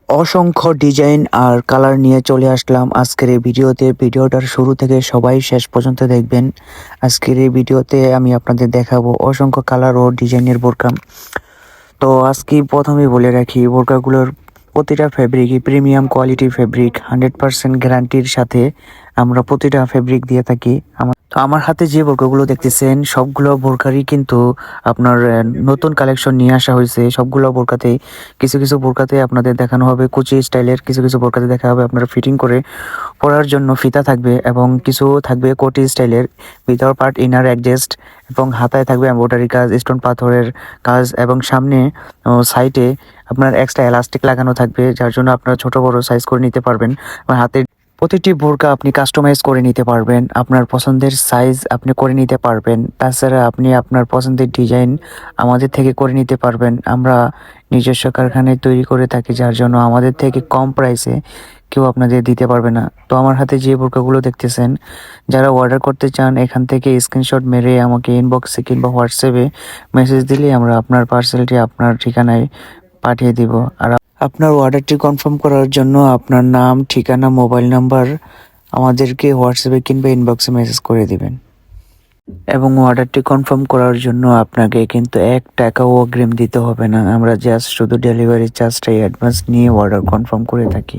অসংখ্য ডিজাইন আর কালার নিয়ে চলে আসলাম আজকের এই ভিডিওতে। ভিডিওটার শুরু থেকে সবাই শেষ পর্যন্ত দেখবেন। আজকের এই ভিডিওতে আমি আপনাদের দেখাবো অসংখ্য কালার ও ডিজাইনের বোরকা। তো আজকে প্রথমেই বলে রাখি, বোরকাগুলোর প্রতিটা ফেব্রিকই প্রিমিয়াম কোয়ালিটির ফেব্রিক, 100% গ্যারান্টির সাথে আমরা প্রতিটা ফেব্রিক দিয়ে থাকি। তো আমার হাতে যে বোরকাগুলো দেখতেছেন সবগুলো বোরকারই কিন্তু আপনার নতুন কালেকশন নিয়ে আসা হয়েছে। সবগুলো বোরকাতেই কিছু কিছু বোরকাতে আপনাদের দেখানো হবে কুচি স্টাইলের, কিছু কিছু বোরকাতে দেখা হবে আপনারা ফিটিং করে পরার জন্য ফিতা থাকবে, এবং কিছু থাকবে কোটি স্টাইলের ভিতর পার্ট ইনার অ্যাডজাস্ট, এবং হাতায় থাকবে এমব্রয়ডারি কাজ, স্টোন পাথরের কাজ, এবং সামনে সাইডে আপনার এক্সট্রা এলাস্টিক লাগানো থাকবে, যার জন্য আপনারা ছোট বড় সাইজ করে নিতে পারবেন। হাতের প্রতিটি বোরকা আপনি কাস্টমাইজ করে নিতে পারবেন, আপনার পছন্দের সাইজ আপনি করে নিতে পারবেন। তাছাড়া আপনি আপনার পছন্দের ডিজাইন আমাদের থেকে করে নিতে পারবেন। আমরা নিজস্ব কারখানায় তৈরি করে থাকি, যার জন্য আমাদের থেকে কম প্রাইসে কেউ আপনাদের দিতে পারবে না। তো আমার হাতে যে বোরকাগুলো দেখতেছেন, যারা অর্ডার করতে চান এখান থেকে স্ক্রিনশট মেরে আমাকে ইনবক্সে কিংবা হোয়াটসঅ্যাপে মেসেজ দিলে আমরা আপনার পার্সেলটি আপনার ঠিকানায় পাঠিয়ে দিব। আর আপনার অর্ডারটি কনফার্ম করার জন্য আপনার নাম, ঠিকানা, মোবাইল নাম্বার আমাদেরকে হোয়াটসঅ্যাপে কিংবা ইনবক্সে মেসেজ করে দিবেন। এবং অর্ডারটি কনফার্ম করার জন্য আপনাকে কিন্তু 1 টাকাও অগ্রিম দিতে হবে না। আমরা জাস্ট শুধু ডেলিভারি চার্জটাই অ্যাডভান্স নিয়ে অর্ডার কনফার্ম করে থাকি।